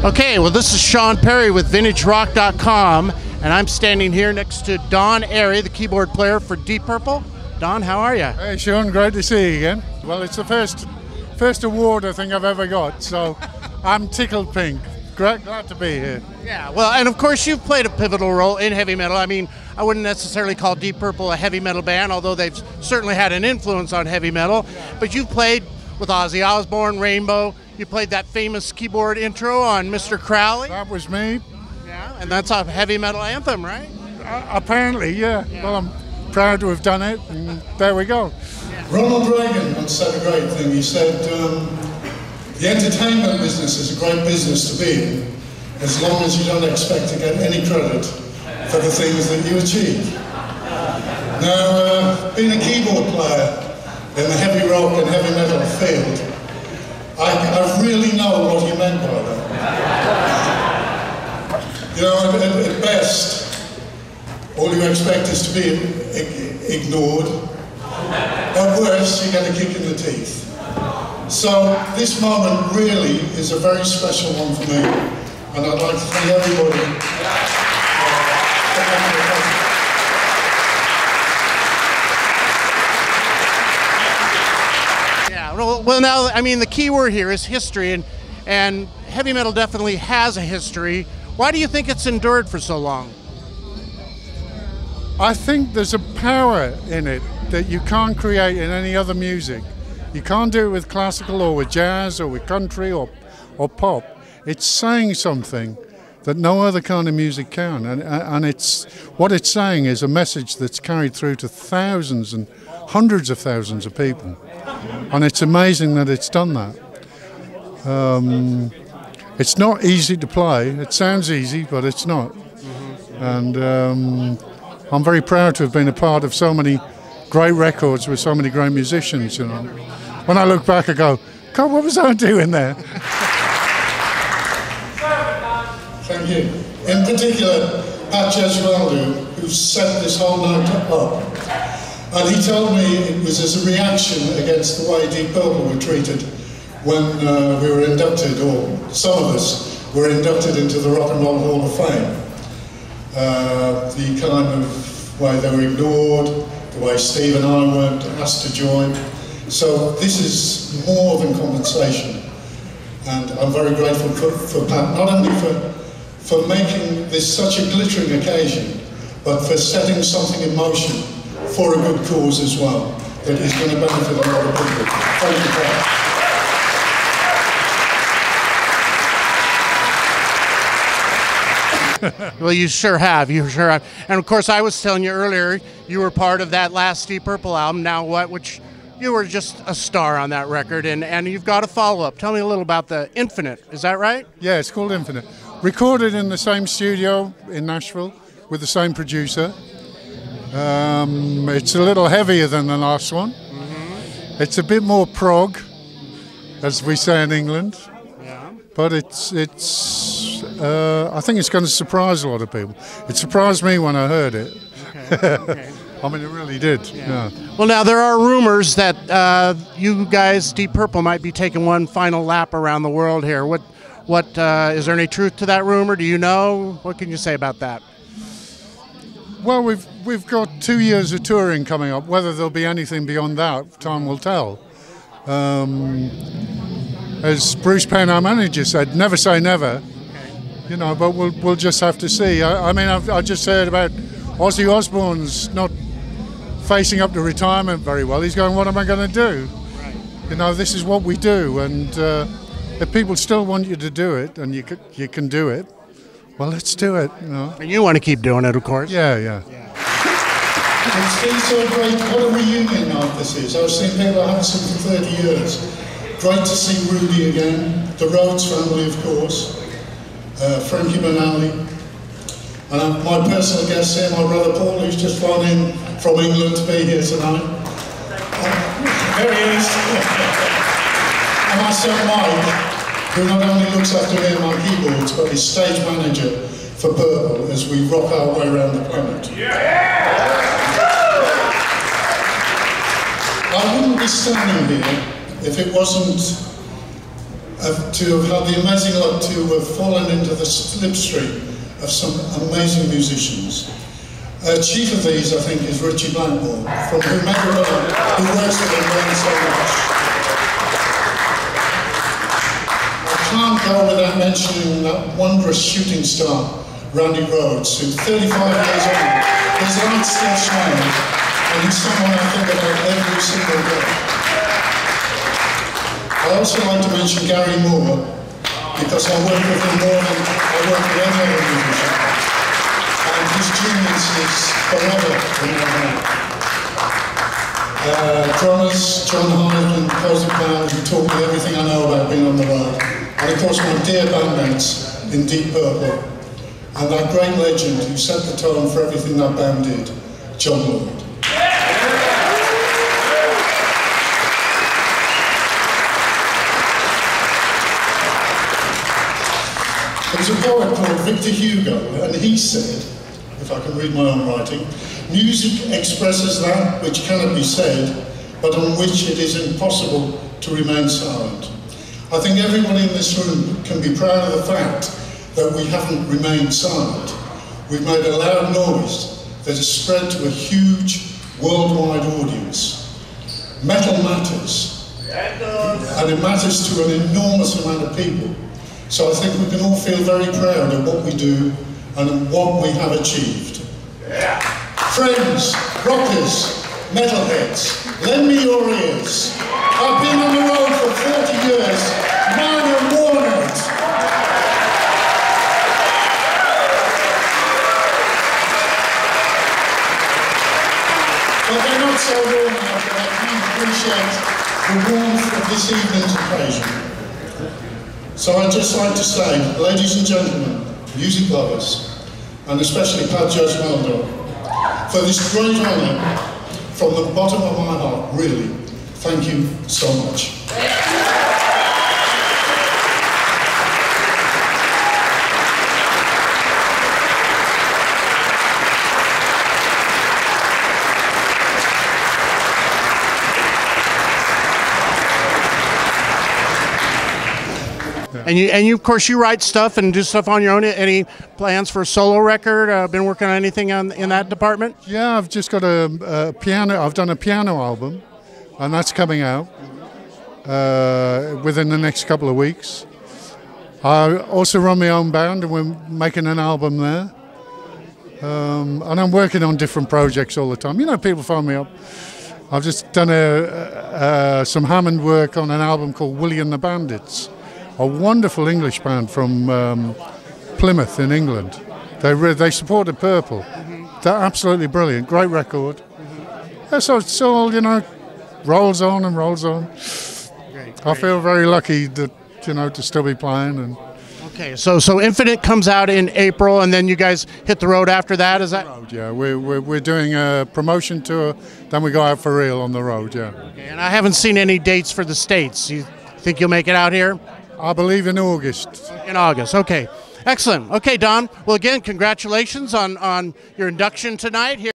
Okay, well, this is Sean Perry with VintageRock.com, and I'm standing here next to Don Airey, the keyboard player for Deep Purple. Don, how are you? Hey, Sean, great to see you again. Well, it's the first award I think I've ever got, so I'm tickled pink. Glad to be here. Yeah, well, and of course you've played a pivotal role in heavy metal. I mean, I wouldn't necessarily call Deep Purple a heavy metal band, although they've certainly had an influence on heavy metal. But you've played with Ozzy Osbourne, Rainbow. You played that famous keyboard intro on Mr. Crowley. That was me. Yeah, and that's a heavy metal anthem, right? Apparently, yeah. Well, I'm proud to have done it, and there we go. Yeah. Ronald Reagan once said a great thing. He said, the entertainment business is a great business to be in, as long as you don't expect to get any credit for the things that you achieve. Now, being a keyboard player in the heavy rock and heavy metal field, I really know what he meant by that. You know, at best, all you expect is to be ignored. At worst, you get a kick in the teeth. So this moment really is a very special one for me, and I'd like to thank everybody. Well, now, I mean, the key word here is history, and heavy metal definitely has a history. Why do you think it's endured for so long? I think there's a power in it that you can't create in any other music. You can't do it with classical or with jazz or with country or pop. It's saying something that no other kind of music can, and it's what it's saying is a message that's carried through to thousands and hundreds of thousands of people, and it's amazing that it's done that. It's not easy to play. It sounds easy, but it's not. And I'm very proud to have been a part of so many great records with so many great musicians. You know, when I look back, I go, God, what was I doing there? Thank you. In particular, Pat Gesualdo, who set this whole night up. And he told me it was as a reaction against the way Deep Purple were treated when we were inducted, or some of us were inducted into the Rock and Roll Hall of Fame. The kind of way they were ignored, the way Steve and I weren't asked to join. So this is more than compensation. And I'm very grateful for Pat, not only for making this such a glittering occasion, but for setting something in motion for a good cause as well, that is going to benefit a lot of people. Thank you, Pat. Well, you sure have. You sure have. And of course, I was telling you earlier, you were part of that last Deep Purple album, Now What, which you were just a star on that record, and you've got a follow-up. Tell me a little about the Infinite. Is that right? Yeah, it's called Infinite. Recorded in the same studio in Nashville with the same producer. It's a little heavier than the last one. It's a bit more prog, as we say in England. Yeah. But I think it's going to surprise a lot of people. It surprised me when I heard it. Okay. Okay. I mean, it really did. Yeah. Well, now there are rumors that you guys, Deep Purple, might be taking one final lap around the world here. What is there any truth to that rumor? Do you know? What can you say about that? Well, we've got 2 years of touring coming up. Whether there'll be anything beyond that, time will tell. As Bruce Penn, our manager, said, never say never. You know, but we'll just have to see. I mean, I just heard about Ozzy Osbourne's not facing up to retirement very well. He's going, what am I going to do? Right. You know, this is what we do, and if people still want you to do it, and you can do it, well, let's do it. You know. And you want to keep doing it, of course. Yeah. It's been so great. What a reunion night this is. I've seen people I haven't seen for 30 years. Great to see Rudy again, the Rhodes family, of course, Frankie Benali, and my personal guest here, my brother Paul, who's just flown in from England to be here tonight. There he is. And my son Mike, who not only looks after me and my keyboards, but is stage manager for Purple as we rock our way around the planet. I wouldn't be standing here if it wasn't to have had the amazing luck to have fallen into the slipstream of some amazing musicians. Chief of these, I think, is Richie Blackmore, from whom everyone who works with him learns so much. I can't go without mentioning that wondrous shooting star, Randy Rhoads, who 35 years old, his light still shines, and he's someone I think about every single day. I also like to mention Gary Moore, because I work with him more than I work with any other musician. And his genius is forever in my hand. Drummers, John Hyde and Cozy Pound, who taught me everything I know about being on the road. And of course my dear bandmates in Deep Purple. And that great legend who set the tone for everything that band did, John Lord. There's a poet called Victor Hugo, and he said, if I can read my own writing, music expresses that which cannot be said, but on which it is impossible to remain silent. I think everyone in this room can be proud of the fact that we haven't remained silent. We've made a loud noise that has spread to a huge worldwide audience. Metal matters, and it matters to an enormous amount of people. So I think we can all feel very proud of what we do and what we have achieved. Yeah. Friends, rockers, metalheads, lend me your ears. I've been on the road for 40 years, mine are worn out. But they're not so worn out that I can appreciate the warmth of this evening's occasion. So I'd just like to say, ladies and gentlemen, music lovers, and especially Pat Judge Meldo, for this great honour, from the bottom of my heart, really, thank you so much. And you, of course, you write stuff and do stuff on your own. Any plans for a solo record? Been working on anything in that department? Yeah, I've just got a piano. I've done a piano album, and that's coming out within the next couple of weeks. I also run my own band, and we're making an album there. And I'm working on different projects all the time. You know, people phone me up. I've just done some Hammond work on an album called Willie and the Bandits. A wonderful English band from Plymouth in England. They supported Purple. They're absolutely brilliant. Great record. Yeah, so it's all, you know, rolls on and rolls on. Great. I feel very lucky that, you know, to still be playing. And okay, so Infinite comes out in April, and then you guys hit the road after that. Is that? Yeah, we're doing a promotion tour. Then we go out for real on the road. Yeah. Okay, and I haven't seen any dates for the States. You think you'll make it out here? I believe in August. In August, okay. Excellent. Okay, Don. Well, again, congratulations on your induction tonight here.